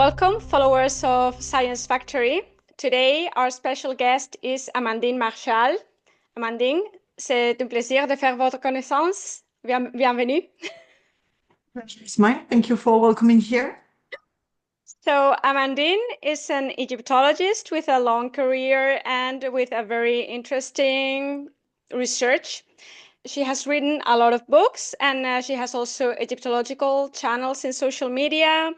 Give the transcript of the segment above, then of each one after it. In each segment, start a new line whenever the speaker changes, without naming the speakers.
Welcome, followers of Science Factory. Today, our special guest is Amandine Marshall. Amandine, c'est un plaisir de faire votre connaissance. Bienvenue.
It's mine. Thank you for welcoming here.
So, Amandine is an Egyptologist with a long career and with a very interesting research. She has written a lot of books, and she has also Egyptological channels in social media.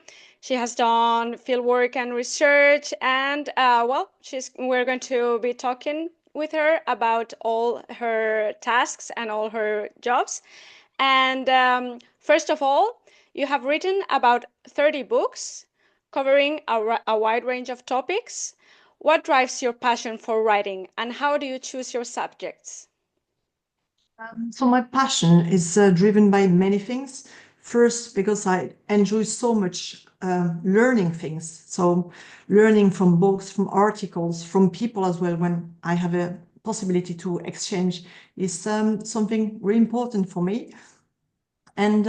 She has done fieldwork and research, and we're going to be talking with her about all her tasks and all her jobs. And first of all, you have written about 30 books covering a wide range of topics. What drives your passion for writing, and how do you choose your subjects?
So my passion is driven by many things. First, because I enjoy so much learning things. So learning from books, from articles, from people as well, when I have a possibility to exchange is something really important for me. And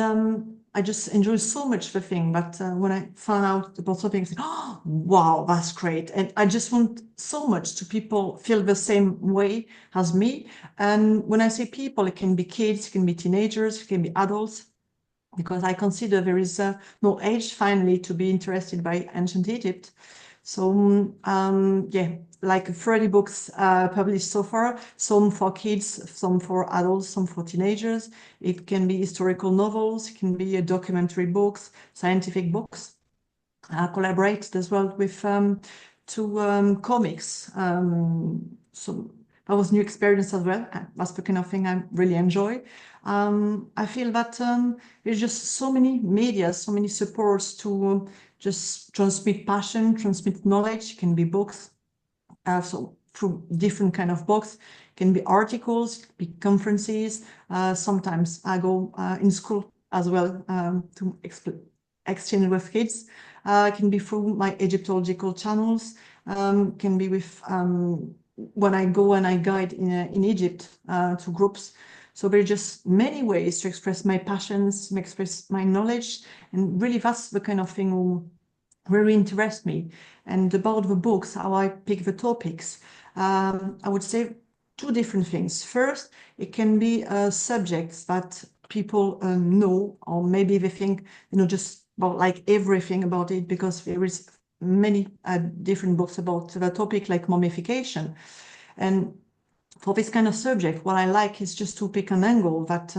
I just enjoy so much the thing that when I found out about something, I say, oh, wow, that's great. And I just want so much to people feel the same way as me. And when I say people, it can be kids, it can be teenagers, it can be adults, because I consider there is no age finally to be interested by ancient Egypt. So yeah, like 30 books published so far, some for kids, some for adults, some for teenagers. It can be historical novels, it can be documentary books, scientific books. I collaborated as well with two comics. So that was new experience as well. That's the kind of thing I really enjoy. I feel that there's just so many media, so many supports to just transmit passion, transmit knowledge. It can be books, so through different kind of books, it can be articles, be conferences. Sometimes I go in school as well to exchange with kids. It can be through my Egyptological channels. Can be with when I go and I guide in Egypt to groups. So there are just many ways to express my passions, to express my knowledge, and really that's the kind of thing who really interests me. And about the books, how I pick the topics, I would say two different things. First, it can be subjects that people know, or maybe they think, just about like everything about it, because there is many different books about the topic, like mummification. And for this kind of subject, what I like is just to pick an angle that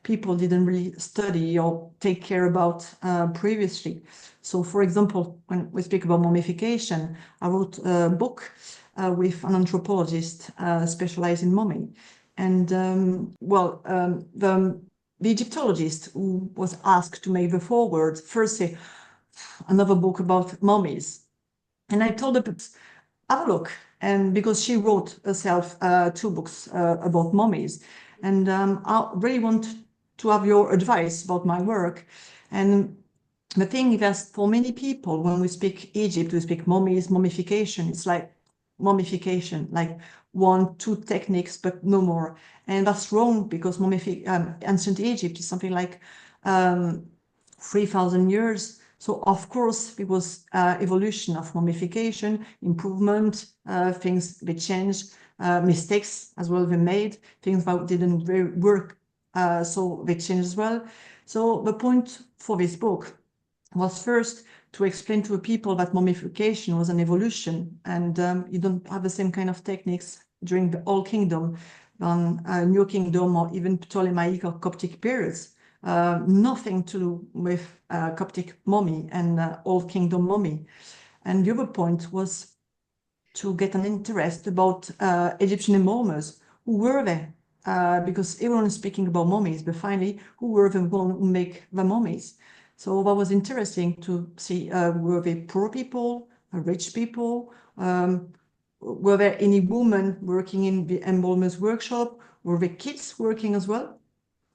people didn't really study or take care about previously. So, for example, when we speak about mummification, I wrote a book with an anthropologist specialized in mummy. And, the Egyptologist who was asked to make the foreword first say, another book about mummies. And I told her, have a look. And because she wrote herself two books about mummies. And I really want to have your advice about my work. And the thing is that for many people, when we speak Egypt, we speak mummies, mummification. It's like mummification, like 1-2 techniques, but no more. And that's wrong, because ancient Egypt is something like 3,000 years. So of course, it was evolution of mummification, improvement, things they changed, mistakes as well they made, things that didn't work, so they changed as well. So the point for this book was first to explain to the people that mummification was an evolution, and you don't have the same kind of techniques during the Old Kingdom than New Kingdom or even Ptolemaic or Coptic periods. Nothing to do with Coptic mummy and Old Kingdom mummy. And the other point was to get an interest about Egyptian embalmers. Who were they? Because everyone is speaking about mummies, but finally, who were the ones who make the mummies? So that was interesting to see, were they poor people, rich people? Were there any women working in the embalmer's workshop? Were there kids working as well?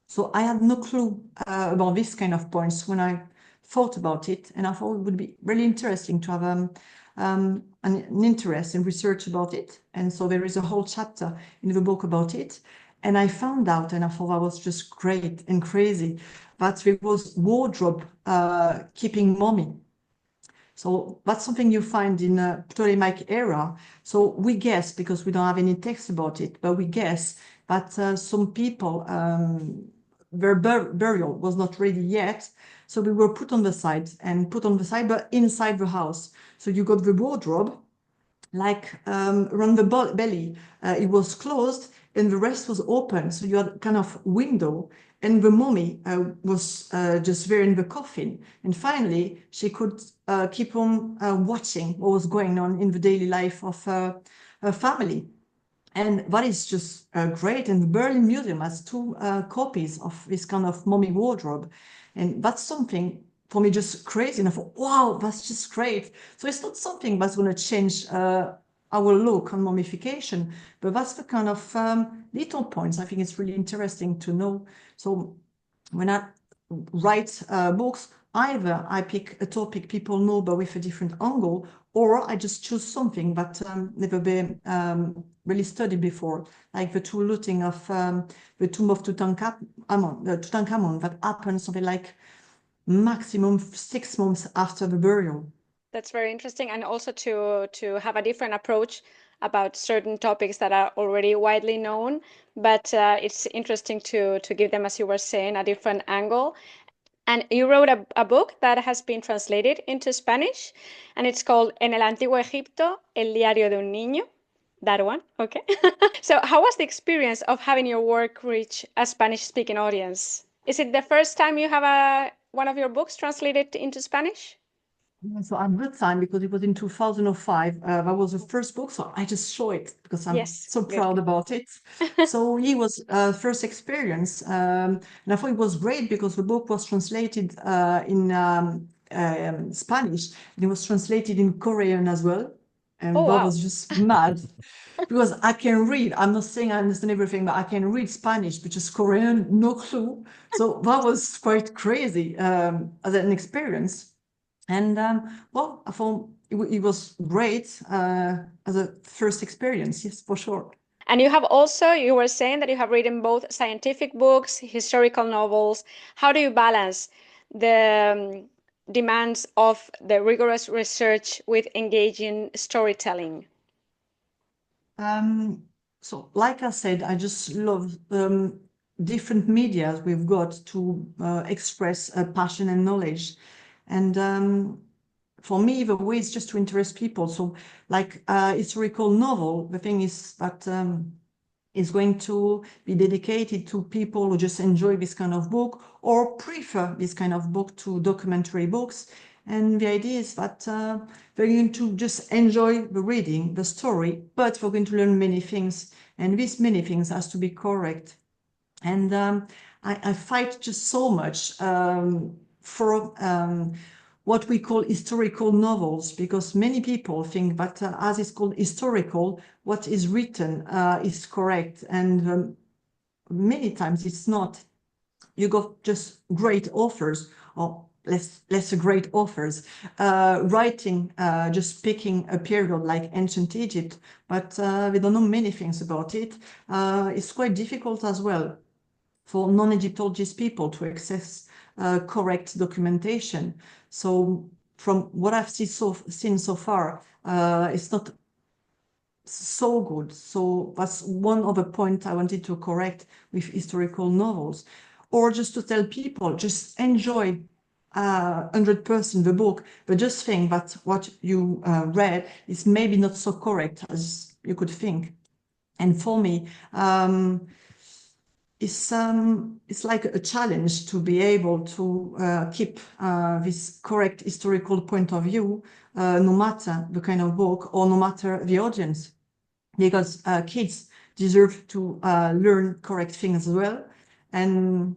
So I had no clue about this kind of points when I thought about it, and I thought it would be really interesting to have an interest in research about it. And so there is a whole chapter in the book about it. And I found out, and I thought that was just great and crazy, that there was wardrobe keeping mummy. So that's something you find in a Ptolemaic era. So we guess, because we don't have any text about it, but we guess that some people, their burial was not ready yet. So we were put on the side, but inside the house. So you got the wardrobe, like around the belly, it was closed and the rest was open. So you had kind of window, and the mummy was just there in the coffin. And finally, she could keep on watching what was going on in the daily life of her family. And that is just great. And the Berlin Museum has two copies of this kind of mummy wardrobe. And that's something for me just crazy. And I thought, wow, that's just great. So it's not something that's going to change our look on mummification, but that's the kind of little points I think it's really interesting to know. So when I write books, either I pick a topic people know but with a different angle, or I just choose something that never been really studied before, like the two looting of the tomb of Tutankhamun that happened something like maximum 6 months after the burial.
That's very interesting, and also to have a different approach about certain topics that are already widely known, but it's interesting to give them, as you were saying, a different angle. And you wrote a book that has been translated into Spanish, and it's called En el Antiguo Egipto, El diario de un niño. That one, okay. So, how was the experience of having your work reach a Spanish-speaking audience? Is it the first time you have one of your books translated into Spanish?
So I'm good time because it was in 2005. That was the first book, so I just show it because I'm
Yes,
so
good.
proud about it. So he was first experience, and I thought it was great because the book was translated in Spanish, and it was translated in Korean as well,
Oh,
and that
wow.
was just mad because I can read. I'm not saying I understand everything, but I can read Spanish, but just Korean, no clue. So that was quite crazy as an experience. And well, I thought it was great as a first experience, yes, for sure.
And you have also, you were saying that you have written both scientific books, historical novels. How do you balance the demands of the rigorous research with engaging storytelling?
So, like I said, I just love different medias we've got to express passion and knowledge. And for me, the way is just to interest people. So, like historical novel, the thing is that is going to be dedicated to people who just enjoy this kind of book or prefer this kind of book to documentary books. And the idea is that they're going to just enjoy the reading, the story, but we're going to learn many things. And these many things has to be correct. And I fight just so much for what we call historical novels, because many people think that as it's called historical, what is written is correct. And many times it's not. You got just great authors, or less great authors, writing, just picking a period like ancient Egypt, but we don't know many things about it. It's quite difficult as well for non-Egyptologist people to access correct documentation. So from what I've seen so far, it's not so good. So that's one of the points I wanted to correct with historical novels. Or just to tell people, just enjoy 100% the book, but just think that what you read is maybe not so correct as you could think. And for me, it's like a challenge to be able to keep this correct historical point of view, no matter the kind of book or no matter the audience, because kids deserve to learn correct things as well. And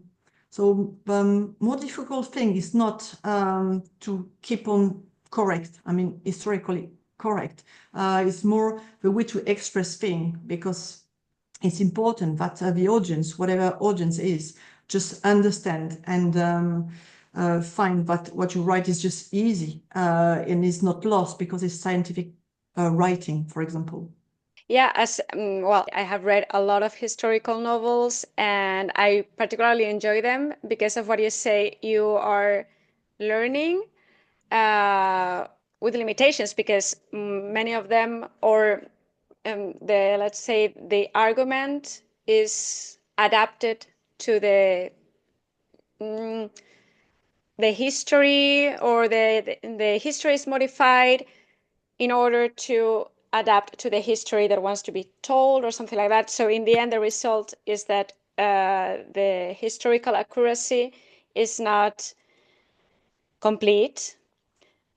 so the more difficult thing is not to keep on correct, I mean, historically correct. It's more the way to express things, because it's important that the audience, whatever audience is, just understand and find that what you write is just easy and is not lost because it's scientific writing, for example.
Yeah, as well, I have read a lot of historical novels and I particularly enjoy them because of what you say. You are learning uh, with limitations, because many of them, or let's say the argument is adapted to the history, or the history is modified in order to adapt to the history that wants to be told, or something like that. So in the end, the result is that the historical accuracy is not complete.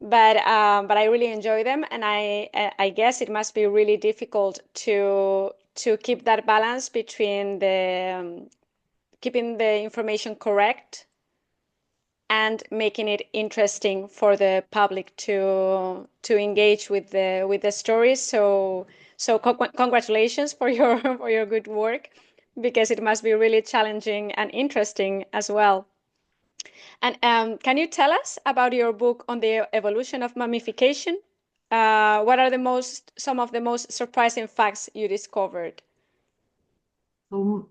But I really enjoy them, and I guess it must be really difficult to keep that balance between the keeping the information correct and making it interesting for the public to engage with the stories. So congratulations for your for your good work, because it must be really challenging and interesting as well. And can you tell us about your book on the evolution of mummification? What are some of the most surprising facts you discovered?
So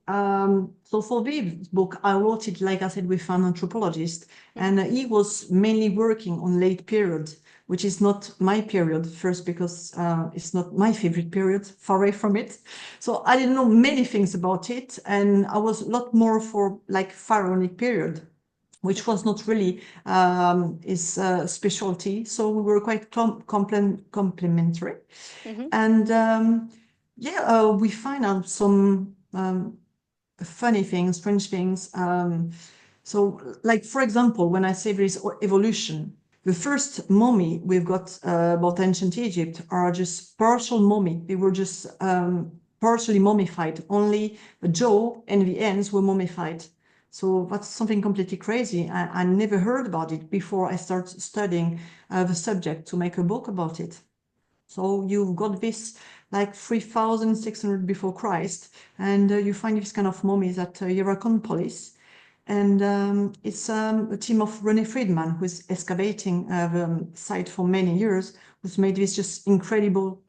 for this book, I wrote it, like I said, with an anthropologist, and he was mainly working on late period, which is not my period, first because it's not my favorite period, far away from it. So I didn't know many things about it, and I was a lot more for like pharaonic period, which was not really his specialty. So we were quite complementary. And we find out some funny things, strange things. So, like, for example, when I say there is evolution, the first mummy we've got about ancient Egypt are just partial mummy. They were just partially mummified. Only the jaw and the ends were mummified. So that's something completely crazy. I never heard about it before I started studying the subject to make a book about it. So you've got this like 3,600 before Christ, and you find this kind of mummies at Hierakonpolis. And it's a team of René Friedman, who's excavating the site for many years, who's made this just incredible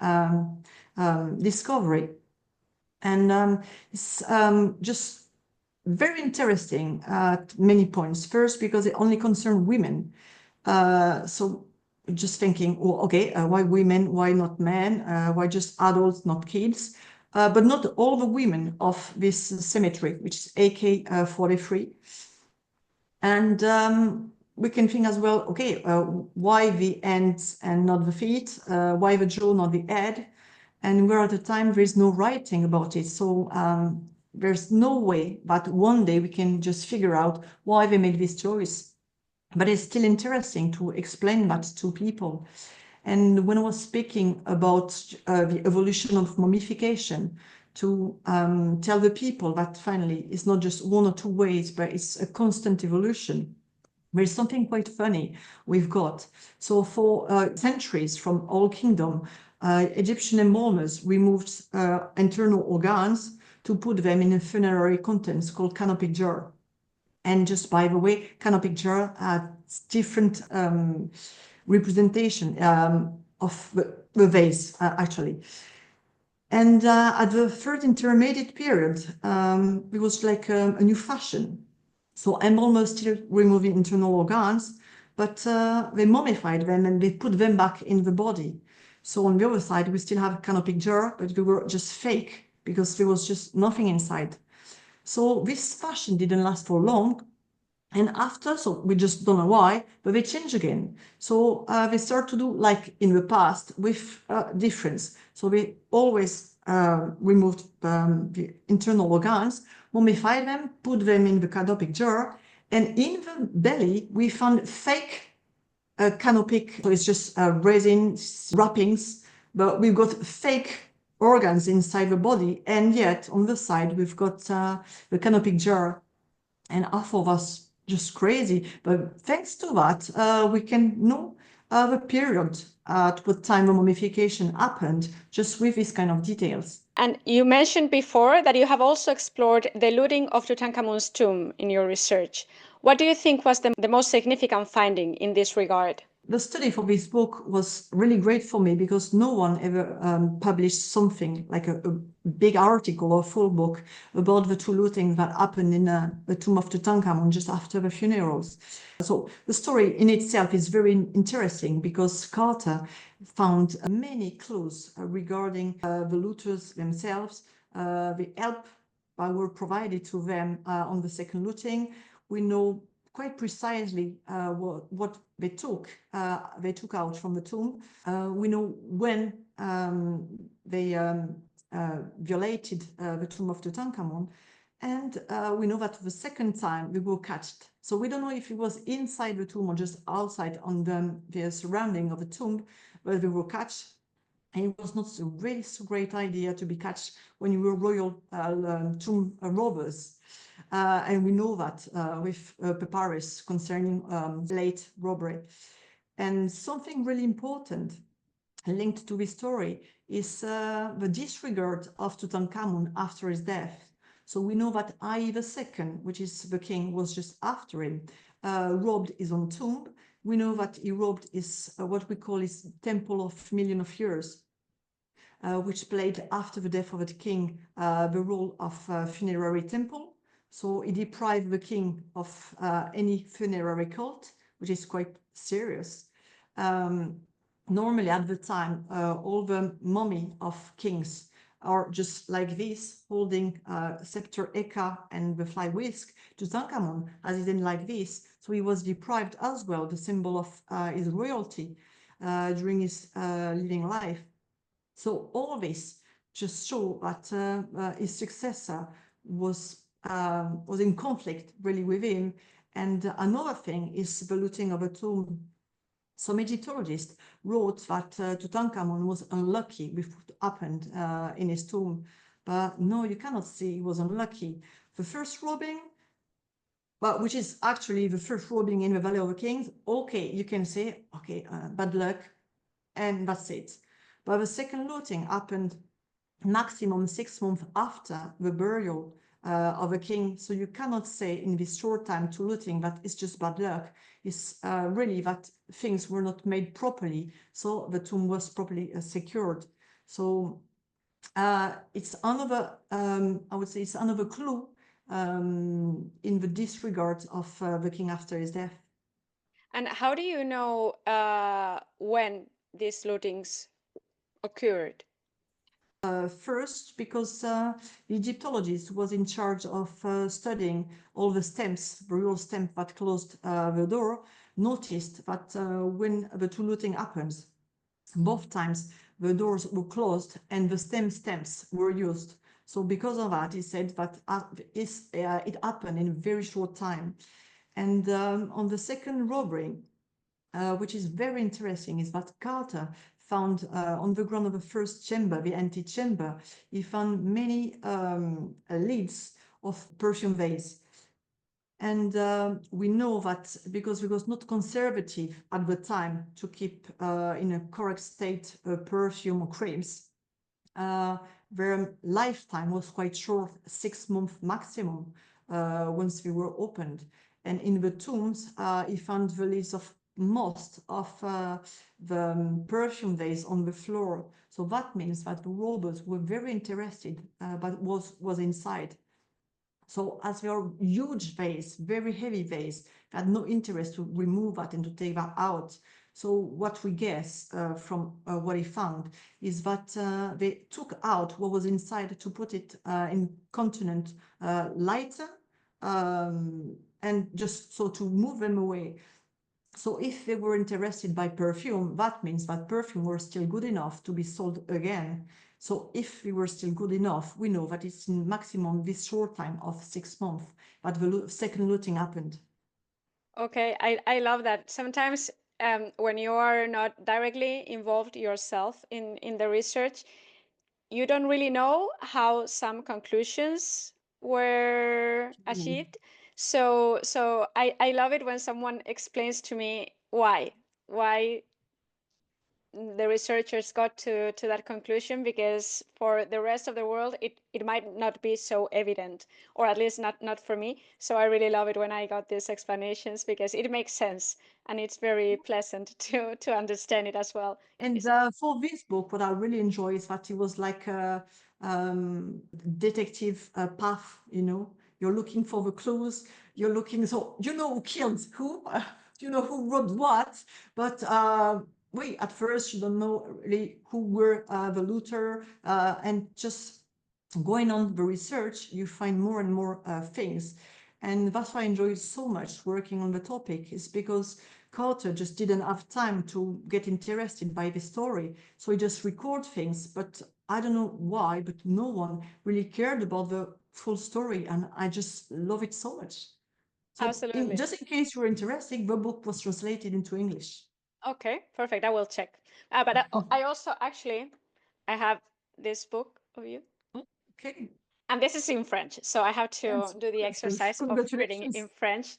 discovery. And it's just very interesting at many points. First, because it only concerned women. So just thinking, oh, okay, why women? Why not men? Why just adults, not kids? But not all the women of this cemetery, which is AK 43. And we can think as well, okay, why the hands and not the feet? Why the jaw, not the head? And where at the time there is no writing about it. So there's no way that one day we can just figure out why they made this choice. But it's still interesting to explain that to people. And when I was speaking about the evolution of mummification, to tell the people that finally it's not just one or two ways, but it's a constant evolution. There's something quite funny we've got. So for centuries from Old Kingdom, Egyptian embalmers removed internal organs to put them in a funerary contents called canopic jar. And just by the way, canopic jar has different representation of the vase, actually. And at the third intermediate period, it was like a new fashion. So embalmers still removing internal organs, but they mummified them and they put them back in the body. So on the other side, we still have a canopic jar, but they were just fake because there was just nothing inside. So this fashion didn't last for long. And after, so we just don't know why, but they change again. So they start to do like in the past with difference. So they always removed the internal organs, mummified them, put them in the canopic jar, and in the belly we found fake canopic. So it's just resin wrappings, but we've got fake organs inside the body, and yet on the side we've got the canopic jar. And I thought was just crazy, but thanks to that, we can know the period at what time the mummification happened, just with this kind of details.
And you mentioned before that you have also explored the looting of Tutankhamun's tomb in your research. What do you think was the most significant finding in this regard?
the study for this book was really great for me because no one ever published something like a big article or full book about the two looting that happened in the tomb of Tutankhamun just after the funerals. So the story in itself is very interesting because Carter found many clues regarding the looters themselves, the help that were provided to them on the second looting. We know quite precisely what they took out from the tomb. We know when they violated the tomb of Tutankhamun, and we know that the second time they were catched. So we don't know if it was inside the tomb or just outside on the surrounding of the tomb, but they were catched. And it was not a really so great idea to be catched when you were royal tomb robbers. And we know that with papyrus concerning late robbery. And something really important linked to this story is the disregard of Tutankhamun after his death. So we know that I II, which is the king, was just after him, robbed his own tomb. We know that he robbed his what we call his Temple of Million of Years, which played after the death of the king the role of funerary temple. So he deprived the king of any funerary cult, which is quite serious. Normally at the time, all the mummy of kings are just like this, holding scepter Eka and the fly whisk. Tutankhamun, as he didn't like this, so he was deprived as well, the symbol of his royalty during his living life. So all this just show that his successor was in conflict really with him. And another thing is the looting of a tomb. Some Egyptologists wrote that Tutankhamun was unlucky with what happened in his tomb. But no, you cannot say he was unlucky. The first robbing, well, which is actually the first robbing in the Valley of the Kings, okay, you can say, okay, bad luck, and that's it. But the second looting happened maximum 6 months after the burial of a king. So you cannot say in this short time to looting that it's just bad luck. It's really that things were not made properly, so the tomb was properly secured. So it's another, I would say, it's another clue in the disregard of the king after his death.
And how do you know when these lootings occurred?
First, because the Egyptologist was in charge of studying all the stamps, the real stamp that closed the door, noticed that when the two looting happens, both times the doors were closed and the stamps were used. So because of that, he said that it happened in a very short time. And on the second robbery, which is very interesting, is that Carter found on the ground of the first chamber, the antechamber, he found many lids of perfume vase. And we know that because it was not conservative at the time to keep in a correct state perfume or creams, their lifetime was quite short, 6 months maximum, once they were opened. And in the tombs, he found the lids of most of the perfume vase on the floor. So that means that the robbers were very interested, but was inside. So as they are huge vase, very heavy vase, they had no interest to remove that and to take that out. So what we guess from what he found is that they took out what was inside to put it in continent lighter, and just so to move them away. So if they were interested by perfume, that means that perfume were still good enough to be sold again. So if we were still good enough, we know that it's in maximum this short time of 6 months that the second looting happened.
Okay, I love that. Sometimes when you are not directly involved yourself in the research, you don't really know how some conclusions were achieved. So I love it when someone explains to me why the researchers got to that conclusion, because for the rest of the world it might not be so evident, or at least not for me. So I really love it when I got these explanations, because it makes sense and it's very pleasant to understand it as well.
And for this book, what I really enjoy is that it was like a detective path, you know. You're looking for the clues, you're looking, so you know who killed who, you know who wrote what, but wait, at first you don't know really who were the looter, and just going on the research, you find more and more things. And that's why I enjoy so much working on the topic, is because Carter just didn't have time to get interested by the story. So he just record things, but I don't know why, but no one really cared about the full story. And I just love it so much. So
Absolutely.
just in case you're interested, the book was translated into English.
Okay, perfect. I will check. But I also actually I have this book of you.
Okay.
And this is in French, so I have to
Yes,
do the exercise of reading in
congratulations.
French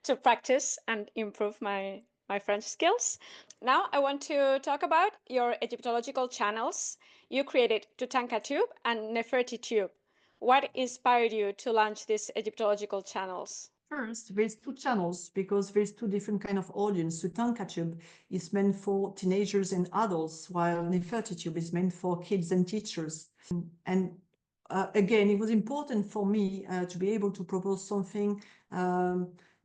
to practice and improve my French skills. Now I want to talk about your Egyptological channels. You created Toutankatube and Nefertitube. What inspired you to launch these Egyptological channels?
First, there's two channels because there's two different kind of audience. Toutankatube is meant for teenagers and adults, while Nefertitube is meant for kids and teachers. And again, it was important for me to be able to propose something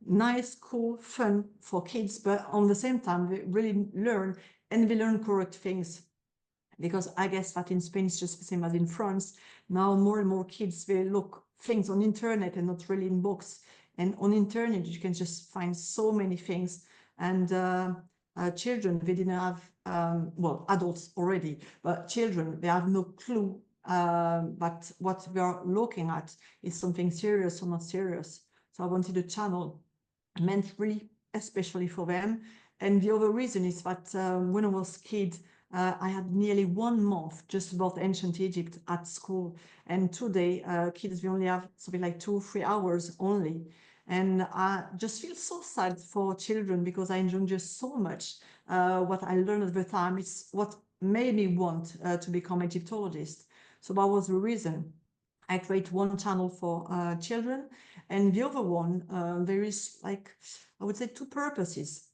nice, cool, fun for kids, but on the same time, they really learn and they learn correct things. Because I guess that in Spain it's just the same as in France. Now more and more kids, they look things on internet and not really in books. And on internet, you can just find so many things. And children, they didn't have, well, adults already, but children, they have no clue but what we are looking at is something serious or not serious. So I wanted a channel meant really especially for them. And the other reason is that when I was a kid, I had nearly 1 month just about ancient Egypt at school. And today, kids, we only have something like 2 or 3 hours only. And I just feel so sad for children because I enjoy just so much what I learned at the time. It's what made me want to become Egyptologist. So that was the reason. I create one channel for children, and the other one, there is like, I would say, two purposes.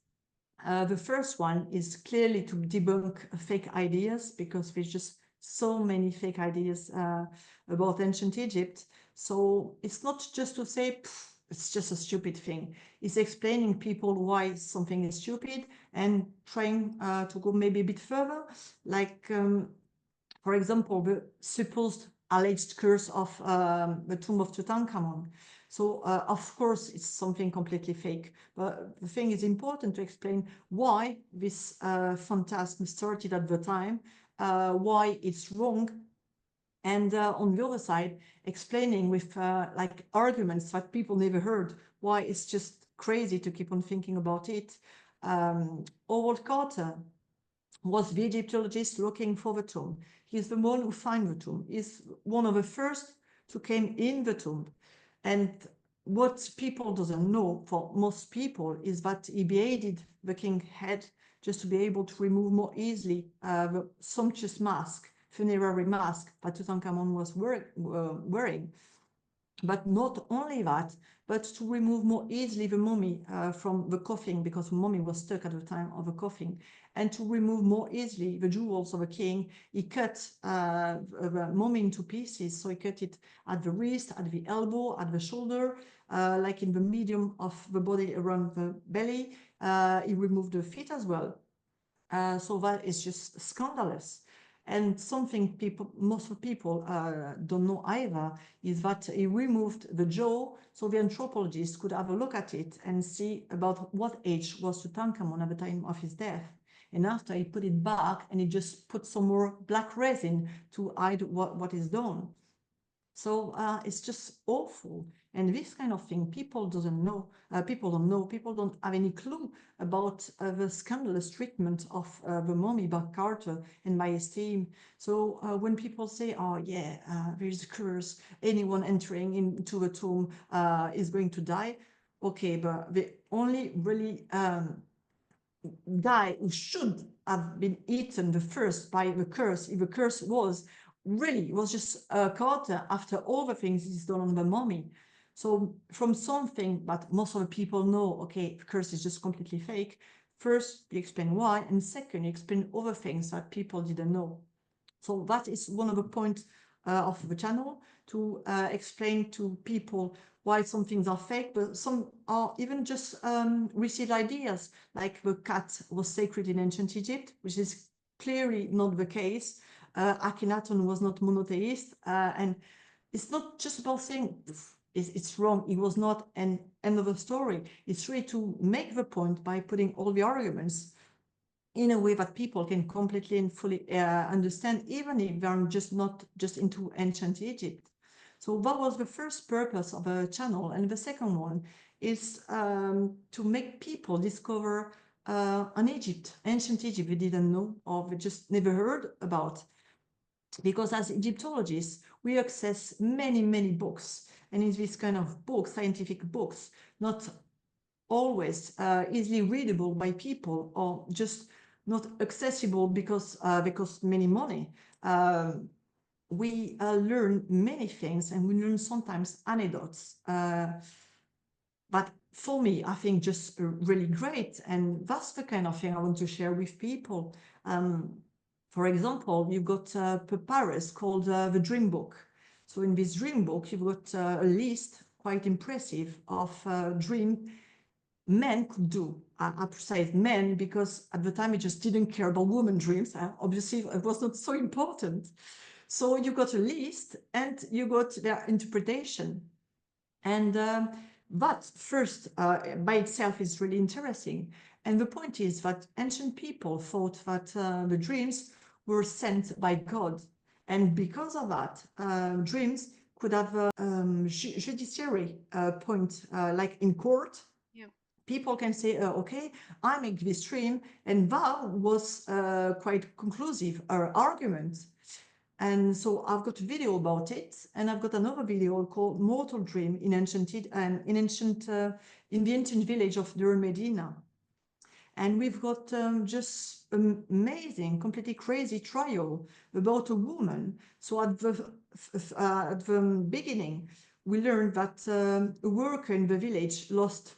The first one is clearly to debunk fake ideas because there's just so many fake ideas about ancient Egypt. So it's not just to say it's just a stupid thing. It's explaining people why something is stupid and trying to go maybe a bit further. Like, for example, the supposed alleged curse of the tomb of Tutankhamun. So, of course, it's something completely fake. But the thing is important to explain why this phantasm started at the time, why it's wrong, and on the other side, explaining with like arguments that people never heard, why it's just crazy to keep on thinking about it. Howard Carter was the Egyptologist looking for the tomb. He's the one who found the tomb. He's one of the first to came in the tomb. And what people doesn't know for most people is that he beheaded the king's head just to be able to remove more easily the sumptuous mask, funerary mask that Tutankhamun was wearing. But not only that, but to remove more easily the mummy from the coffin, because the mummy was stuck at the time of the coffin, and to remove more easily the jewels of a king, he cut the mummy into pieces. So he cut it at the wrist, at the elbow, at the shoulder, like in the medium of the body around the belly. He removed the feet as well. So that is just scandalous. And something most people don't know either is that he removed the jaw so the anthropologist could have a look at it and see about what age was Tutankhamun at the time of his death. And after he put it back and he just put some more black resin to hide what is done. So it's just awful. And this kind of thing, people doesn't know, people don't know, people don't have any clue about the scandalous treatment of the mummy by Carter and by his team. So when people say, oh yeah, there's a curse, anyone entering into the tomb is going to die. Okay, but the only really guy who should have been eaten the first by the curse, if the curse was just caught after all the things he's done on the mummy. So from something that most of the people know, okay, the curse is just completely fake. First, you explain why, and second, you explain other things that people didn't know. So that is one of the points of the channel, to explain to people why some things are fake, but some are even just received ideas, like the cat was sacred in ancient Egypt, which is clearly not the case. Akhenaten was not monotheist, and it's not just about saying it's wrong, it was not, an end of the story. It's really to make the point by putting all the arguments in a way that people can completely and fully understand, even if they're not just into ancient Egypt. So that was the first purpose of the channel. And the second one is to make people discover an Egypt, ancient Egypt they didn't know or they just never heard about. Because as Egyptologists, we access many, many books. And in this kind of books, scientific books, not always easily readable by people, or just not accessible because they cost many money. We learn many things, and we learn sometimes anecdotes. But for me, I think just really great. And that's the kind of thing I want to share with people. For example, you've got papyrus called the Dream Book. So in this Dream Book, you've got a list, quite impressive, of dream men could do. I precise men because at the time it just didn't care about women dreams. Obviously, it was not so important. So you got a list and you got their interpretation. And that first by itself is really interesting. And the point is that ancient people thought that the dreams were sent by God. And because of that, dreams could have a judiciary point, like in court.
Yeah.
People can say, okay, I make this dream, and that was quite conclusive argument. And so I've got a video about it, and I've got another video called Mortal Dream in the ancient village of Dur Medina. And we've got just amazing, completely crazy trial about a woman. So at the beginning, we learned that a worker in the village was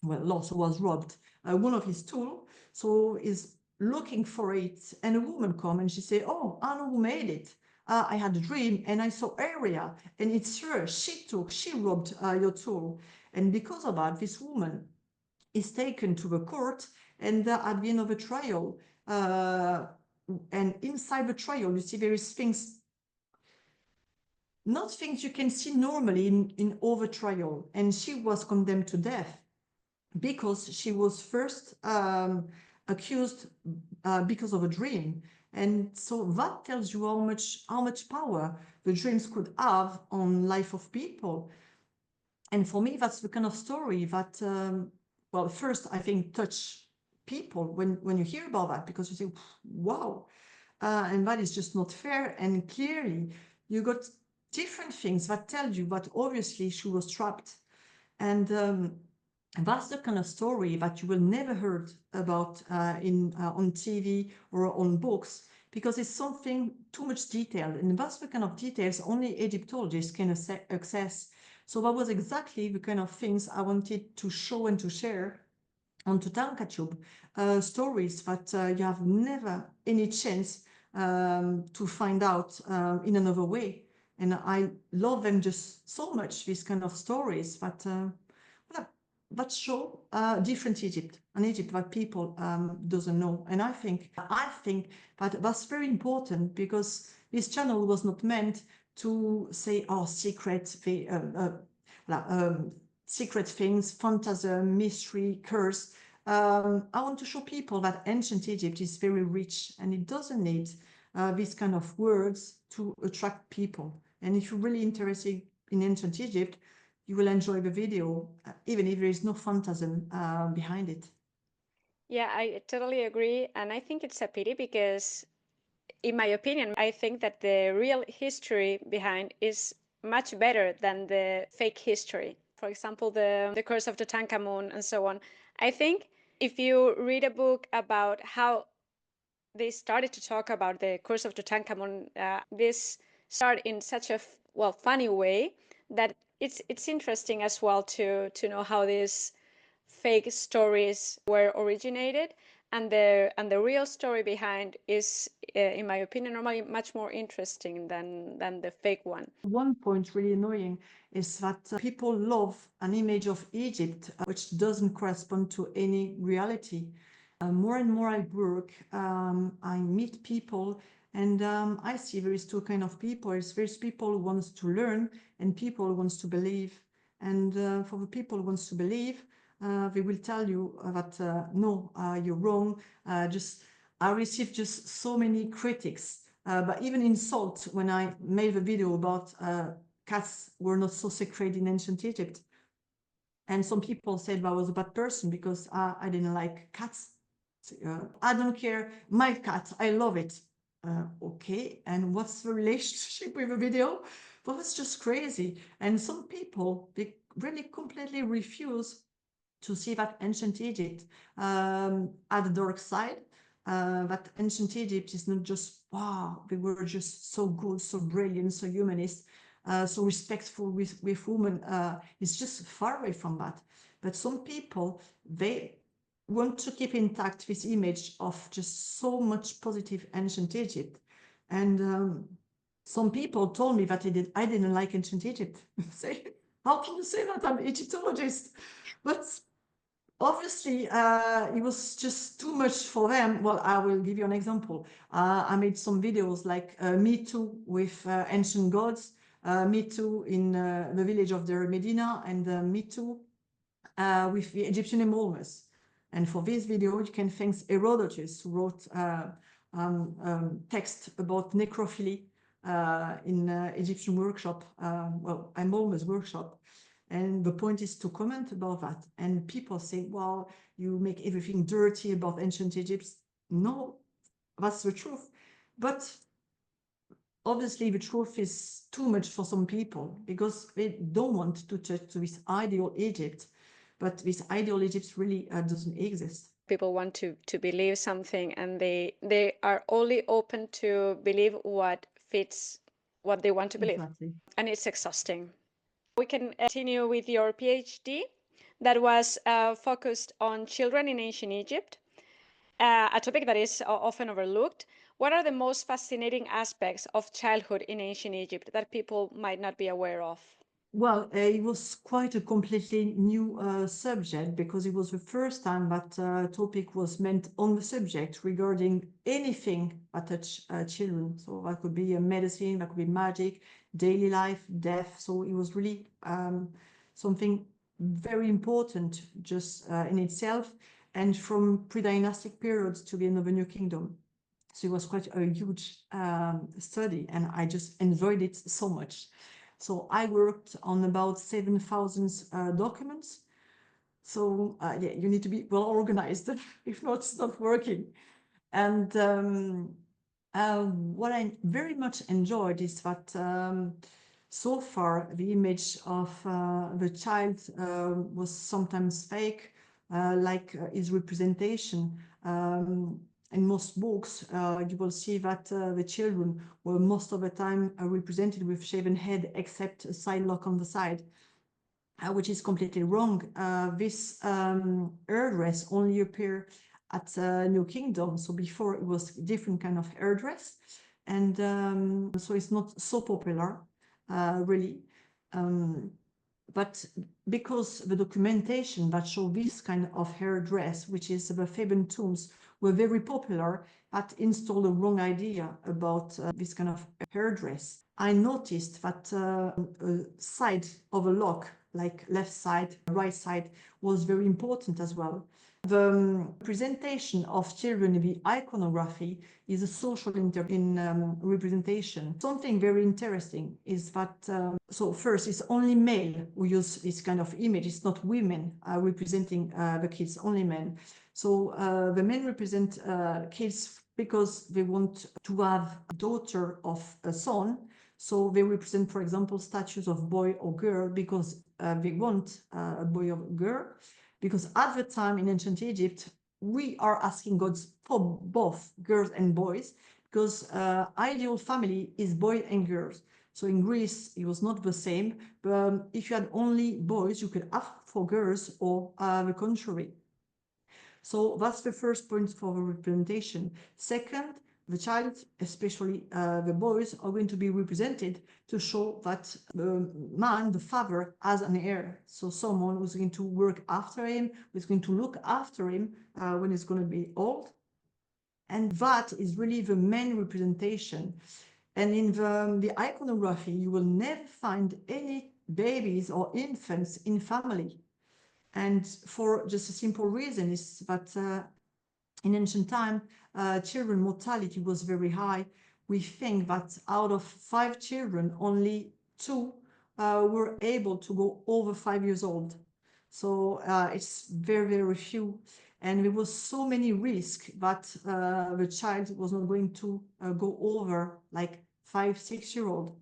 robbed one of his tools. So he's looking for it, and a woman come and she say, oh, I know who made it. I had a dream and I saw area, and it's her. She robbed your tool. And because of that, this woman is taken to the court, and at the end of the trial, and inside the trial, you see various things, not things you can see normally in over trial. And she was condemned to death because she was first accused because of a dream. And so that tells you how much power the dreams could have on life of people. And for me, that's the kind of story that, well, first, I think, touch people when you hear about that, because you say, wow, and that is just not fair. And clearly, you got different things that tell you that obviously she was trapped. And that's the kind of story that you will never heard about on TV or on books, because it's something too much detail. And that's the kind of details only Egyptologists can access. So that was exactly the kind of things I wanted to show and to share on Toutankatube, stories that you have never any chance to find out in another way. And I love them just so much, these kind of stories that show different Egypt, an Egypt that people doesn't know. And I think that that's very important, because this channel was not meant to say, oh, secret things, phantasm, mystery, curse. I want to show people that ancient Egypt is very rich, and it doesn't need these kind of words to attract people. And if you're really interested in ancient Egypt, you will enjoy the video, even if there is no phantasm behind it.
Yeah, I totally agree. And I think it's a pity because, in my opinion, I think that the real history behind is much better than the fake history. For example, the curse of Tutankhamun and so on. I think if you read a book about how they started to talk about the curse of Tutankhamun, this started in such a funny way that it's interesting as well to know how these fake stories were originated, and the real story behind is, in my opinion, normally much more interesting than the fake one.
One point really annoying is that people love an image of Egypt which doesn't correspond to any reality. More and more I work, I meet people, and I see there is two kind of people. There's people who wants to learn and people who wants to believe. And for the people who wants to believe, they will tell you that no, you're wrong. I received just so many critics, but even insult when I made the video about cats were not so sacred in ancient Egypt. And some people said I was a bad person because I didn't like cats. I don't care, my cat, I love it. Okay, and what's the relationship with the video? Well, it's just crazy. And some people, they really completely refuse to see that ancient Egypt at the dark side. That ancient Egypt is not just, wow, they were just so good, so brilliant, so humanist, so respectful with women. It's just far away from that. But some people, they want to keep intact this image of just so much positive ancient Egypt. And some people told me that I didn't like ancient Egypt. Say, how can you say that? I'm an Egyptologist. But obviously, it was just too much for them. Well, I will give you an example. I made some videos like Me Too with ancient gods, Me Too in the village of the Medina, and Me Too with the Egyptian mummies. And for this video, you can thank Herodotus, who wrote text about necrophilia in Egyptian workshop, well, embalmer's workshop. And the point is to comment about that. And people say, well, you make everything dirty about ancient Egypt. No, that's the truth. But obviously, the truth is too much for some people because they don't want to touch this ideal Egypt. But this ideal Egypt really doesn't exist.
People want to believe something, and they are only open to believe what fits what they want to believe.
Exactly.
And it's exhausting. We can continue with your PhD that was focused on children in ancient Egypt, a topic that is often overlooked. What are the most fascinating aspects of childhood in ancient Egypt that people might not be aware of?
Well, it was quite a completely new subject because it was the first time that topic was meant on the subject regarding anything that touch children. So that could be a medicine, that could be magic, daily life, death. So it was really something very important just in itself, and from pre-dynastic periods to the end of the New Kingdom. So it was quite a huge study, and I just enjoyed it so much. So I worked on about 7,000 documents. So yeah, you need to be well organized. If not, it's not working. And what I very much enjoyed is that so far the image of the child was sometimes fake, like his representation. In most books, you will see that the children were most of the time represented with shaven head, except a side lock on the side, which is completely wrong. This hairdress only appear at New Kingdom. So before it was different kind of hairdress. And so it's not so popular, really. But because the documentation that show this kind of hairdress, which is the Theban tombs, were very popular, that installed a wrong idea about this kind of hairdress. I noticed that side of a lock, like left side, right side, was very important as well. The presentation of children in the iconography is a social representation. Something very interesting is that, so first, it's only male who use this kind of image. It's not women representing the kids, only men. So the men represent kids because they want to have a daughter of a son. So they represent, for example, statues of boy or girl because they want a boy or girl. because at the time in ancient Egypt, we are asking gods for both girls and boys, because ideal family is boy and girls. So in Greece, it was not the same. But if you had only boys, you could ask for girls, or the contrary. So that's the first point for the representation. Second, the child, especially the boys, are going to be represented to show that the man, the father, has an heir. So someone who's going to work after him, who's going to look after him when he's going to be old. And that is really the main representation. And in the iconography, you will never find any babies or infants in family. And for just a simple reason is that in ancient time, children mortality was very high. We think that out of 5 children, only 2 were able to go over 5 years old. So it's very, very few. And there was so many risks that the child was not going to go over like 5, 6-year-old.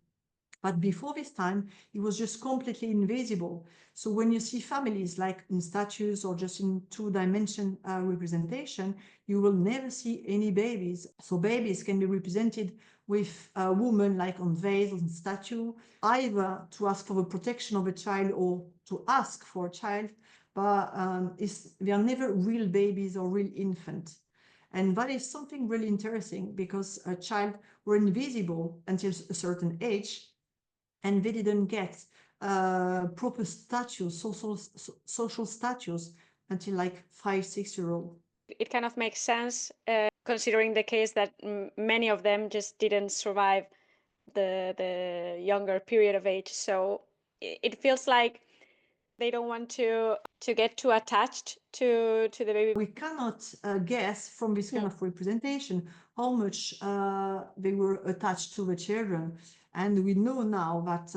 But before this time, it was just completely invisible. So when you see families like in statues or just in 2-dimension representation, you will never see any babies. So babies can be represented with a woman like on vase, on statue, either to ask for the protection of a child or to ask for a child, but they are never real babies or real infants. And that is something really interesting, because a child were invisible until a certain age, and they didn't get proper status, social status, until like 5, 6-year-old.
It kind of makes sense, considering the case that many of them just didn't survive the younger period of age. So it feels like they don't want to get too attached to the baby.
We cannot guess from this kind of representation how much they were attached to the children. And we know now that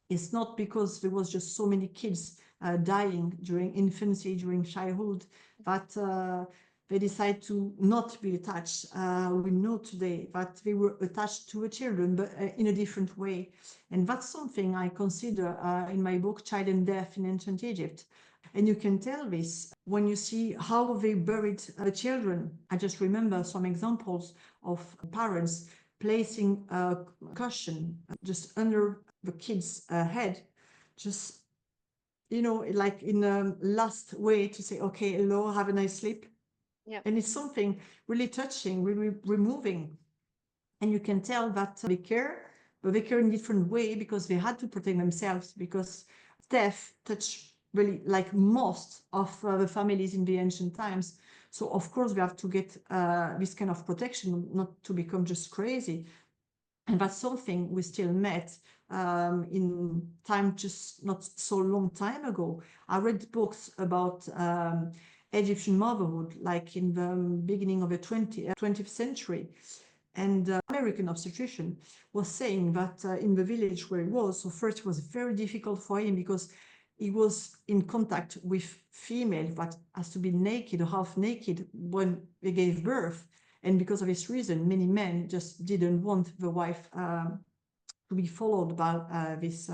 it's not because there was just so many kids dying during infancy, during childhood, that they decide to not be attached. We know today that they were attached to the children, but in a different way. And that's something I consider in my book, Child and Death in Ancient Egypt. And you can tell this when you see how they buried the children. I just remember some examples of parents placing a cushion just under the kid's head, just, like in a last way to say, okay, hello, have a nice sleep.
Yeah.
And it's something really touching, really removing. And you can tell that they care, but they care in a different way, because they had to protect themselves, because death touched really like most of the families in the ancient times. So of course we have to get this kind of protection, not to become just crazy. And that's something we still met in time, just not so long time ago. I read books about Egyptian motherhood, like in the beginning of the 20th century. And American obstetrician was saying that in the village where he was, so first it was very difficult for him, because he was in contact with female that has to be naked or half naked when they gave birth. And because of this reason, many men just didn't want the wife to be followed by this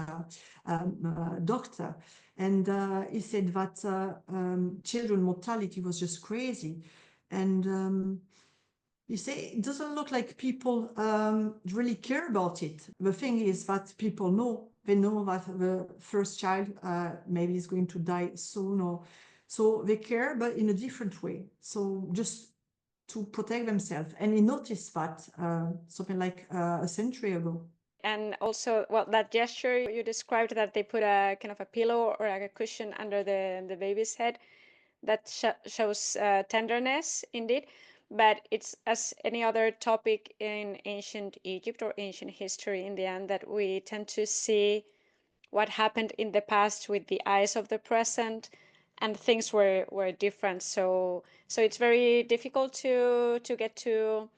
doctor. And he said that children mortality was just crazy. And you say it doesn't look like people really care about it. The thing is that people know, they know that the first child maybe is going to die soon, or so they care, but in a different way. So just to protect themselves. And he noticed that something like a century ago.
And also, well, that gesture you described, that they put a kind of a pillow or a cushion under the baby's head, that shows tenderness indeed. But it's as any other topic in ancient Egypt or ancient history, in the end, that we tend to see what happened in the past with the eyes of the present, and things were different. So it's very difficult to get to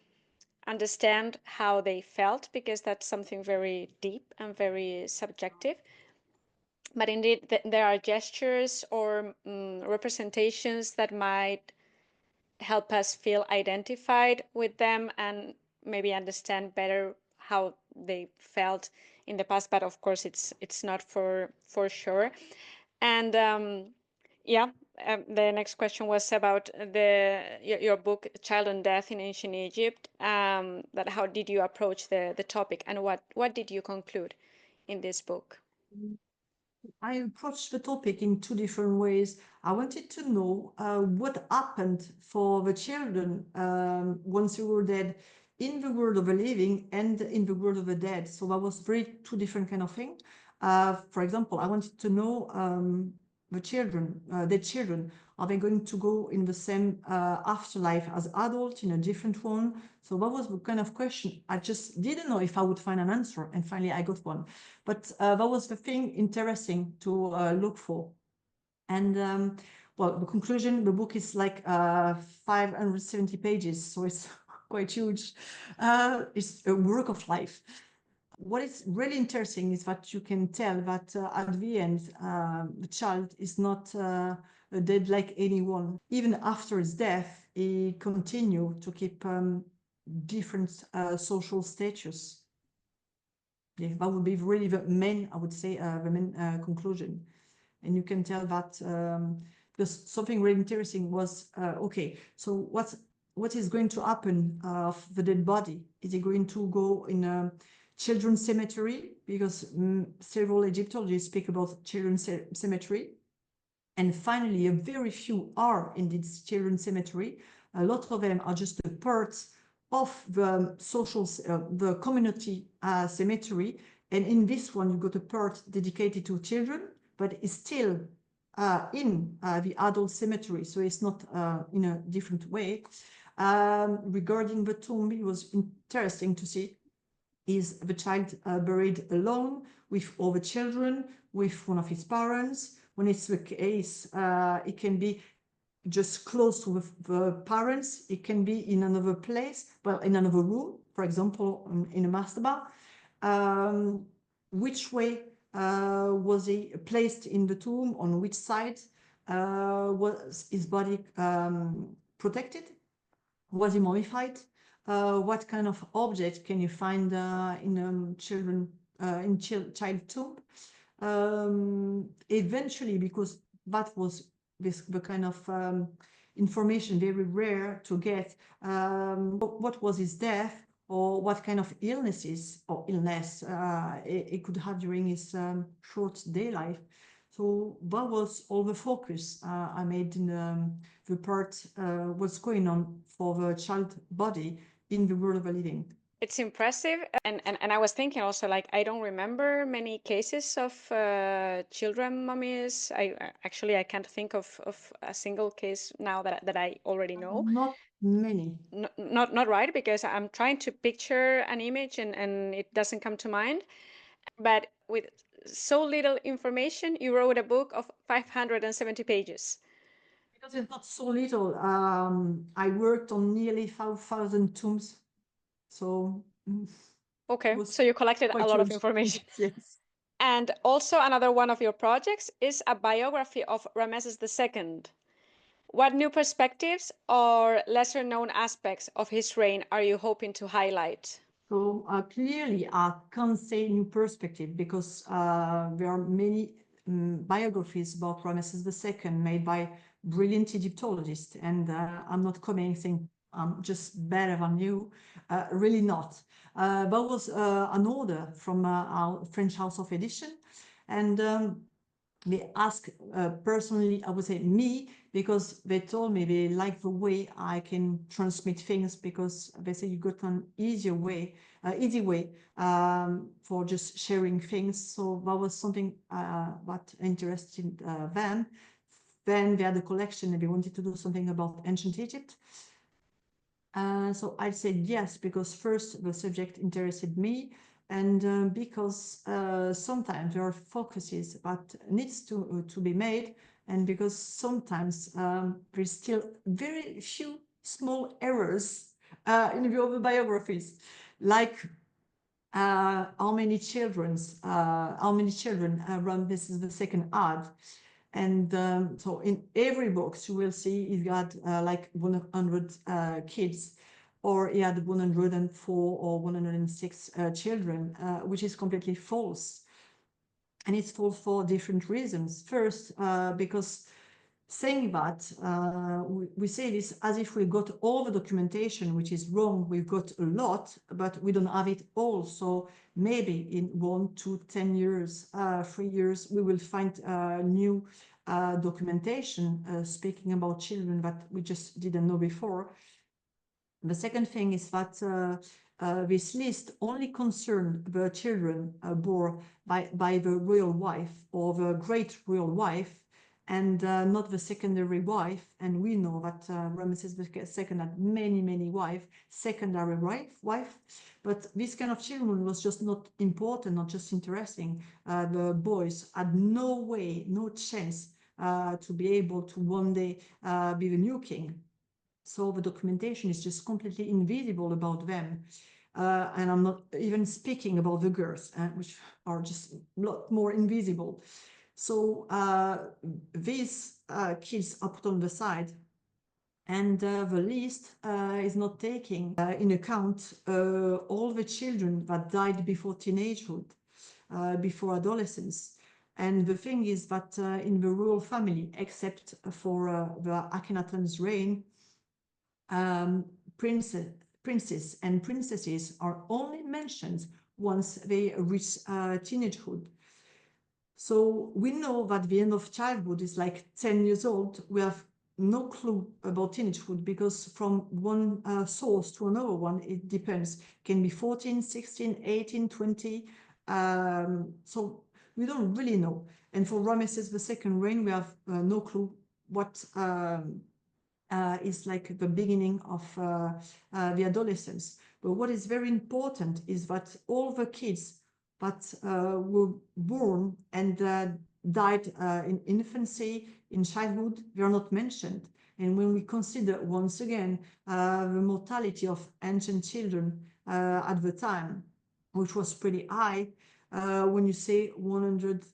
understand how they felt, because that's something very deep and very subjective. But indeed, there are gestures or representations that might help us feel identified with them and maybe understand better how they felt in the past. But of course, it's not for sure. And Yeah, the next question was about your book Child and Death in Ancient Egypt. That how did you approach the topic, and what did you conclude in this book?
I approached the topic in two different ways. I wanted to know what happened for the children once they were dead in the world of the living and in the world of the dead. So that was very two different kind of thing. For example, I wanted to know the children, their children, are they going to go in the same afterlife as adults in a different one? So that was the kind of question. I just didn't know if I would find an answer, and finally I got one. But that was the thing interesting to look for. And well, the conclusion, the book is like 570 pages, so it's quite huge. It's a work of life. What is really interesting is that you can tell that at the end, the child is not dead like anyone. Even after his death, he continued to keep different social status. Yeah, that would be really the main, I would say, the main conclusion. And you can tell that because something really interesting was, okay, so what is going to happen of the dead body? Is it going to go in a children's cemetery? Because several Egyptologists speak about children's cemetery. And finally, a very few are in this children's cemetery. A lot of them are just the parts of the social, the community cemetery. And in this one, you got a part dedicated to children, but it's still in the adult cemetery. So it's not in a different way. Regarding the tomb, it was interesting to see is the child buried alone with all the children, with one of his parents. When it's the case, it can be just close to the parents. It can be in another place, well, in another room, for example, in a mastaba. Which way was he placed in the tomb? On which side was his body protected? Was he mummified? What kind of object can you find in child tomb? Eventually, because that was the kind of information very rare to get, what was his death or what kind of illnesses or illness he could have during his short day life. So that was all the focus I made in the part what's going on for the child body in the world of the living.
It's impressive, and I was thinking also, like, I don't remember many cases of children mummies. I can't think of a single case now that I already know.
Not many.
Not right, because I'm trying to picture an image and it doesn't come to mind. But with so little information, you wrote a book of 570 pages.
Because it's not so little. I worked on nearly 5,000 tombs. So it
Okay,
was
so you collected a
quite
lot of
huge.
information.
Yes.
And also another one of your projects is a biography of Ramesses II. What new perspectives or lesser known aspects of his reign are you hoping to highlight?
So clearly, I can't say new perspective because there are many biographies about Ramesses II made by brilliant Egyptologists, and I'm not commenting saying I'm just better than you. Really not. That was an order from our French House of Edition, and they ask personally, I would say me, because they told me they like the way I can transmit things, because they say you got an easy way for just sharing things. So that was something that interested them. Then they had a collection and they wanted to do something about ancient Egypt. So I said yes, because first the subject interested me, and because sometimes there are focuses that needs to be made, and because sometimes there's still very few small errors in the other biographies, like how many children Ramesses II had. And so in every box you will see he had like 100 kids, or he had 104 or 106 children, which is completely false. And it's false for different reasons. First, because saying that we say this as if we got all the documentation, which is wrong. We've got a lot, but we don't have it all. So maybe in 1 to 10 years, 3 years, we will find new documentation speaking about children that we just didn't know before. The second thing is that this list only concerned the children born by the royal wife or the great royal wife, and not the secondary wife. And we know that Ramesses II had many wives, secondary wife. But this kind of children was just not important, not just interesting. The boys had no way, no chance to be able to one day be the new king. So the documentation is just completely invisible about them. And I'm not even speaking about the girls, which are just a lot more invisible. So these kids are put on the side, and the list is not taking in account all the children that died before teenagehood, before adolescence. And the thing is that in the royal family, except for the Akhenaten's reign, princes and princesses are only mentioned once they reach teenagehood. So we know that the end of childhood is like 10 years old. We have no clue about teenagehood because from one source to another one, it depends. It can be 14, 16, 18, 20. So we don't really know. And for Ramesses II reign, we have no clue what is like the beginning of the adolescence. But what is very important is that all the kids that were born and died in infancy, in childhood, they are not mentioned. And when we consider once again the mortality of ancient children at the time, which was pretty high, when you say 100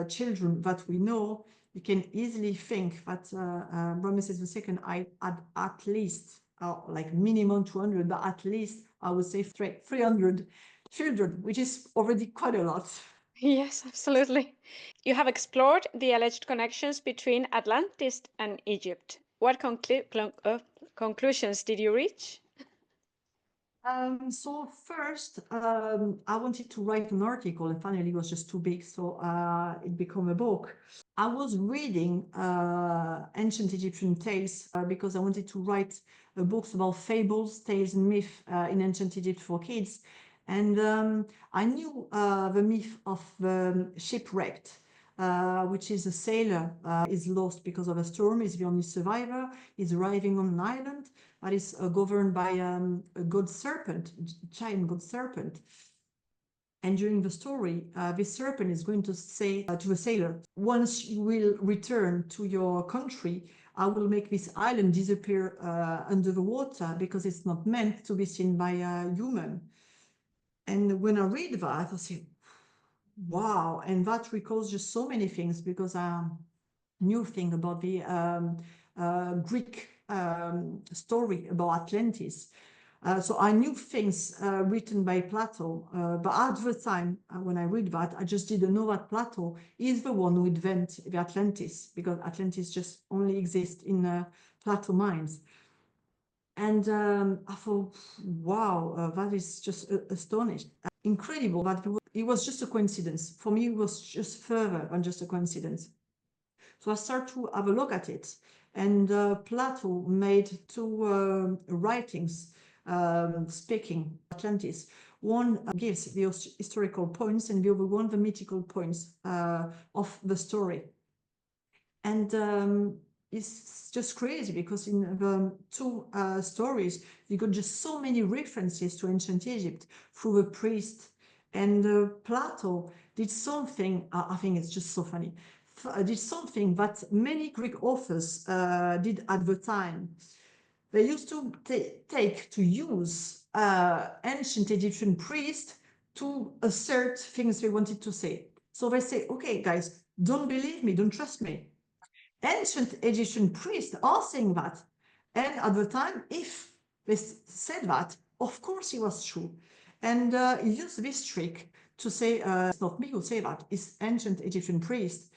children that we know, you can easily think that Ramesses II had at least, like minimum 200, but at least I would say 300 children, which is already quite a lot.
Yes, absolutely. You have explored the alleged connections between Atlantis and Egypt. What conclusions did you reach?
So first, I wanted to write an article, and finally it was just too big, so it became a book. I was reading ancient Egyptian tales because I wanted to write books about fables, tales, and myths in ancient Egypt for kids. And I knew the myth of the shipwrecked, which is a sailor is lost because of a storm, is the only survivor, is arriving on an island that is governed by a god serpent, giant god serpent. And during the story, this serpent is going to say to the sailor, once you will return to your country, I will make this island disappear under the water because it's not meant to be seen by a human. And when I read that, I say, wow. And that recalls just so many things because new thing about the Greek story about Atlantis. So I knew things written by Plato, but at the time when I read that, I just didn't know that Plato is the one who invented the Atlantis, because Atlantis just only exists in Plato minds. And I thought, wow, that is just astonished. Incredible that it was just a coincidence. For me, it was just further than just a coincidence. So I started to have a look at it. And Plato made two writings speaking Atlantis. One gives the historical points, and the other one the mythical points of the story. And it's just crazy because in the two stories, you got just so many references to ancient Egypt through the priest. And Plato did something, I think it's just so funny, did something that many Greek authors did at the time. They used to use ancient Egyptian priests to assert things they wanted to say. So they say, okay, guys, don't believe me, don't trust me. Ancient Egyptian priests are saying that. And at the time, if they said that, of course it was true. And he used this trick to say, it's not me who say that, it's ancient Egyptian priests.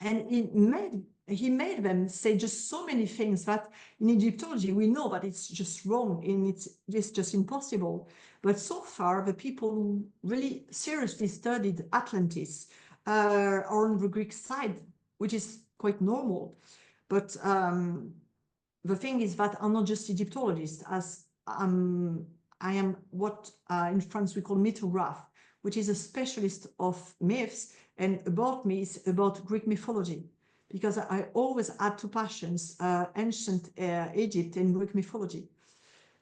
And it made he made them say just so many things that in Egyptology we know that it's just wrong and it's just impossible. But so far, the people who really seriously studied Atlantis are on the Greek side, which is quite normal. But the thing is that I'm not just Egyptologist, as I am what in France we call mythograph, which is a specialist of myths, and about me is about Greek mythology, because I always had two passions, ancient Egypt and Greek mythology.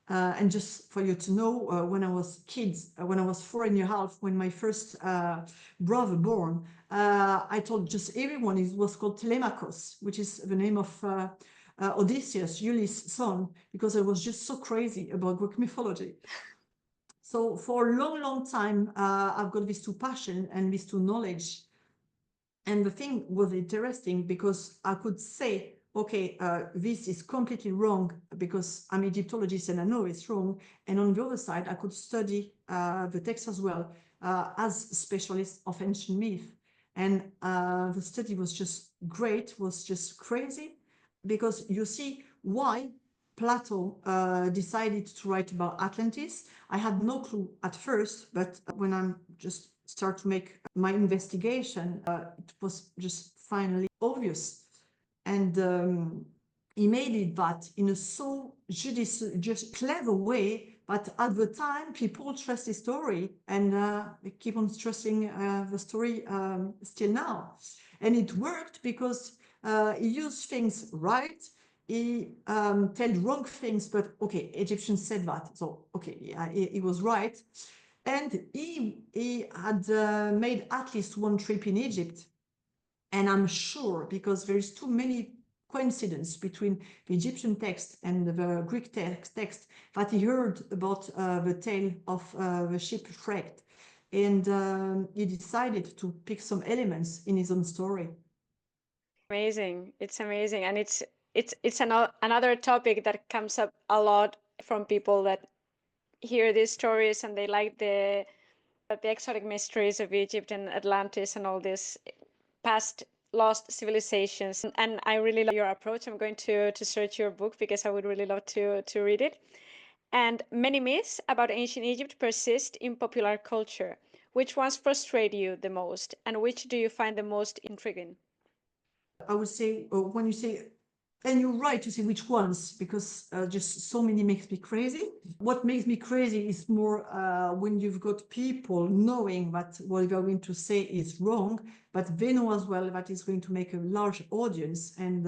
And just for you to know, when I was when I was 4 and a half, when my first brother born, I told just everyone it was called Telemachus, which is the name of Odysseus, Ulysses' son, because I was just so crazy about Greek mythology. So for a long, long time, I've got these two passions and these two knowledge. And the thing was interesting because I could say, okay, this is completely wrong because I'm Egyptologist and I know it's wrong. And on the other side, I could study the text as well as a specialist of ancient myth. And the study was just great, was just crazy, because you see why Plato decided to write about Atlantis. I had no clue at first, but when I'm just start to make my investigation, it was just finally obvious. And he made it that in a so judicious, just clever way, but at the time people trust the story, and they keep on trusting the story still now. And it worked because he used things right. He told wrong things, but okay, Egyptians said that, so okay, yeah, he was right. And he had made at least one trip in Egypt. And I'm sure, because there's too many coincidences between the Egyptian text and the Greek text, that he heard about the tale of the shipwreck. And he decided to pick some elements in his own story.
Amazing. It's amazing. And it's another topic that comes up a lot from people that hear these stories and they like the exotic mysteries of Egypt and Atlantis and all these past lost civilizations. And I really love your approach. I'm going to search your book because I would really love to read it. And many myths about ancient Egypt persist in popular culture. Which ones frustrate you the most, and which do you find the most intriguing?
I would say, when you say, and you're right to say which ones, because just so many makes me crazy. What makes me crazy is more when you've got people knowing that what they're going to say is wrong, but they know as well that it's going to make a large audience, and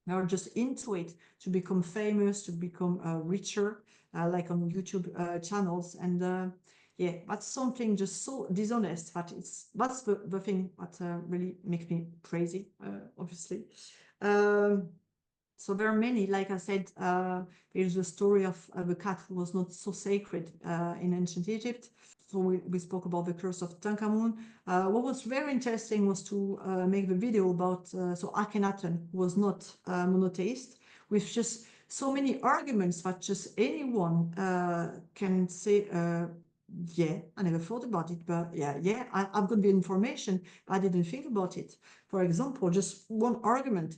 they're just into it to become famous, to become richer, like on YouTube channels. And yeah, that's something just so dishonest that that's the thing that really makes me crazy, obviously. So there are many, like I said, there's the story of the cat who was not so sacred in ancient Egypt. So we spoke about the curse of Tutankhamun. What was very interesting was to make the video about, so Akhenaten was not monotheist, with just so many arguments that just anyone can say, yeah, I never thought about it, but yeah, I've got the information, but I didn't think about it. For example, just one argument.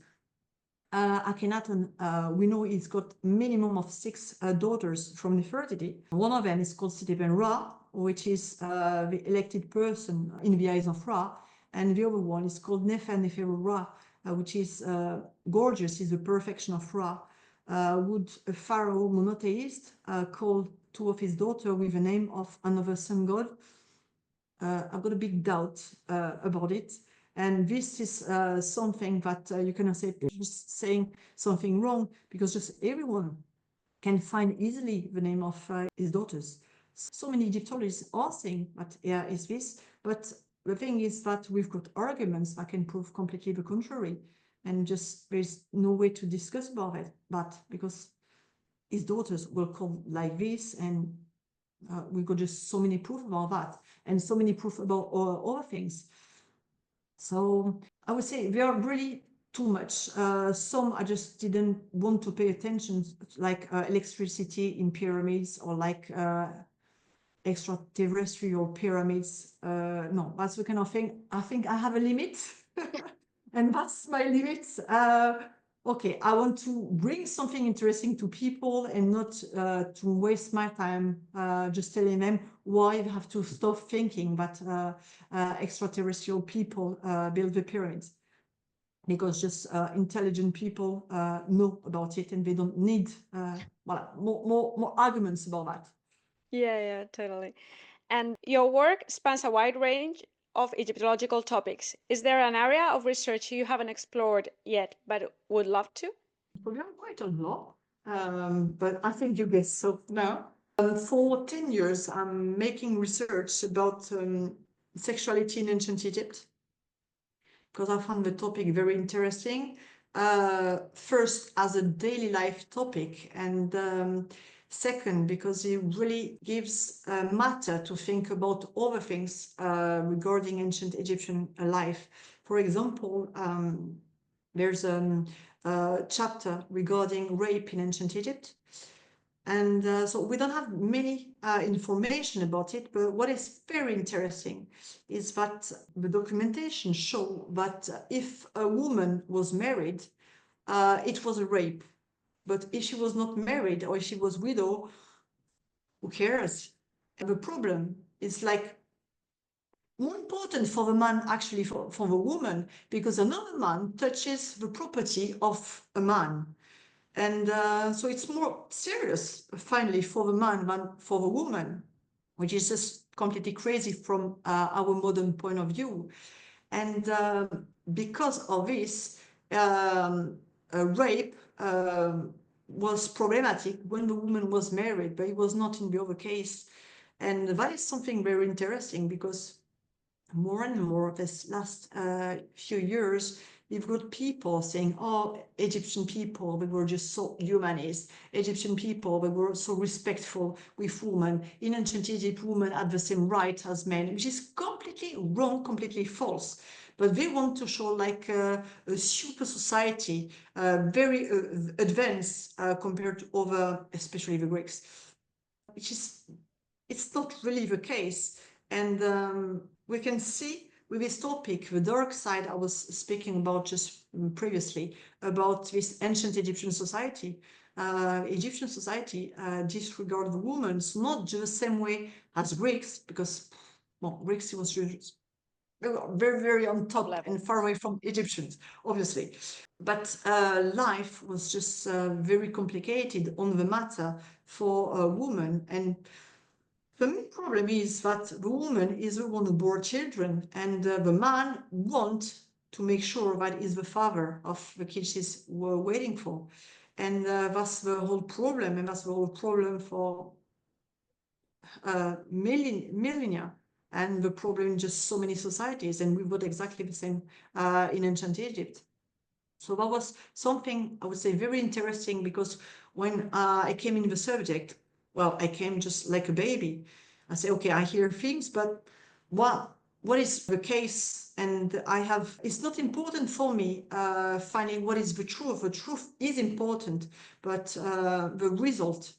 Akhenaten, we know he's got minimum of 6 daughters from Nefertiti. One of them is called Siteben Ra, which is the elected person in the eyes of Ra, and the other one is called Neferu Ra, which is gorgeous, is the perfection of Ra. Would a pharaoh monotheist call 2 of his daughters with the name of another sun god? I've got a big doubt about it. And this is something that you cannot say just saying something wrong, because just everyone can find easily the name of his daughters. So many Egyptologists are saying that, yeah, is this, but the thing is that we've got arguments that can prove completely the contrary, and just there's no way to discuss about it, but because his daughters will call like this, and we've got just so many proof about that, and so many proof about other things. So I would say they are really too much. Some I just didn't want to pay attention, like electricity in pyramids, or like extraterrestrial pyramids. No, that's the kind of thing. I think I have a limit. And that's my limits. Okay, I want to bring something interesting to people and not to waste my time just telling them why they have to stop thinking that extraterrestrial people build the pyramids. Because just intelligent people know about it and they don't need more arguments about that.
Yeah, totally. And your work spans a wide range of Egyptological topics. Is there an area of research you haven't explored yet but would love to?
Probably quite a lot, but I think you guessed so now. For 10 years, I'm making research about sexuality in ancient Egypt because I found the topic very interesting. First, as a daily life topic, and second, because it really gives matter to think about other things regarding ancient Egyptian life. For example, there's a chapter regarding rape in ancient Egypt. And so we don't have many information about it, but what is very interesting is that the documentation show that if a woman was married, it was a rape. But if she was not married or if she was widow, who cares? And the problem is like more important for the man actually for the woman, because another man touches the property of a man. And so it's more serious, finally, for the man than for the woman, which is just completely crazy from our modern point of view. And because of this, rape was problematic when the woman was married, but it was not in the other case. And that is something very interesting because more and more this last few years, you've got people saying, oh, Egyptian people, they were just so humanist. Egyptian people, they were so respectful with women. In ancient Egypt, women had the same rights as men, which is completely wrong, completely false. But they want to show like a super society, very advanced compared to other, especially the Greeks, which is, it's not really the case. And we can see with this topic, the dark side I was speaking about just previously, about this ancient Egyptian society. Egyptian society disregard the women, so not just the same way as Greeks, because well, Greeks was very, very on top
Level.
and far away from Egyptians, obviously. But life was just very complicated on the matter for a woman. And the main problem is that the woman is the one who bore children, and the man wants to make sure that he's the father of the kids he's waiting for. And that's the whole problem, and that's the whole problem for millennia, and the problem in just so many societies. And we've got exactly the same in ancient Egypt. So that was something I would say very interesting, because when I came in the subject, well, I came just like a baby. I say, okay, I hear things, but what is the case? And it's not important for me finding what is the truth. The truth is important, but the result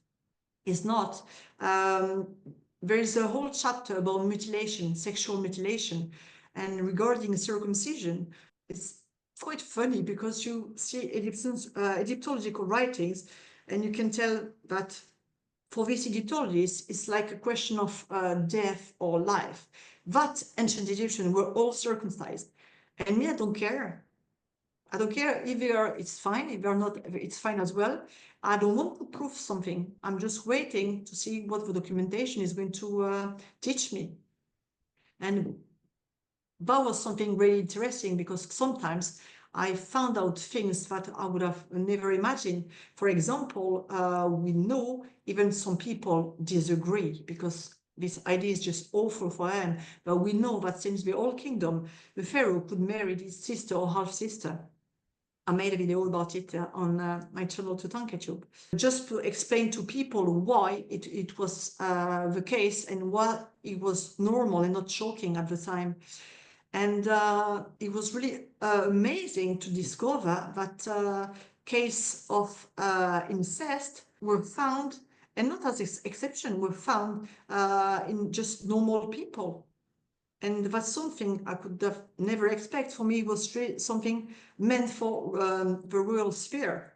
is not. There is a whole chapter about mutilation, sexual mutilation, and regarding circumcision. It's quite funny because you see Egyptological writings, and you can tell that for these Egyptologists, it's like a question of death or life. That ancient Egyptians were all circumcised. And me, I don't care. I don't care if they are, it's fine. If they're not, it's fine as well. I don't want to prove something. I'm just waiting to see what the documentation is going to teach me. And that was something really interesting, because sometimes I found out things that I would have never imagined. For example, we know even some people disagree because this idea is just awful for them. But we know that since the Old Kingdom, the Pharaoh could marry his sister or half sister. I made a video about it on my channel Toutankatube, just to explain to people why it was the case and why it was normal and not shocking at the time. And it was really amazing to discover that case of incest were found, and not as exception, were found in just normal people. And that's something I could have never expect. For me, it was something meant for the rural sphere.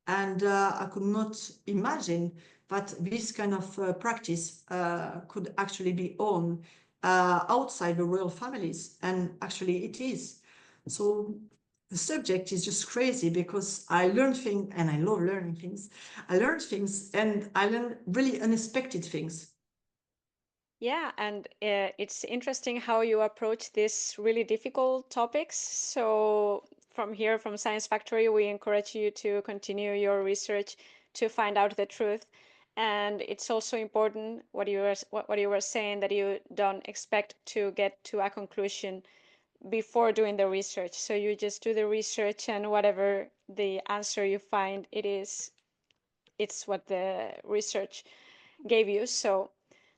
And I could not imagine that this kind of practice could actually be on outside the royal families. And actually it is. So the subject is just crazy because I learned things, and I love learning things. I learned things, and I learned really unexpected things.
Yeah, and it's interesting how you approach these really difficult topics. So from here, from Science Factory, we encourage you to continue your research to find out the truth. And it's also important what you were saying, that you don't expect to get to a conclusion before doing the research. So you just do the research, and whatever the answer you find, it's what the research gave you. So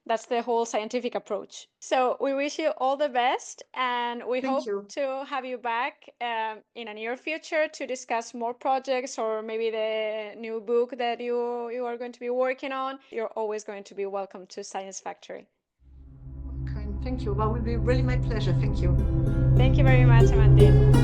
that's the whole scientific approach. So we wish you all the best, and we
Thank
hope
you.
to have you back in a near future to discuss more projects, or maybe the new book that you are going to be working on. You're always going to be welcome to Science Factory.
Okay, thank you. That would be really my pleasure. Thank you.
Thank you very much, Amandine.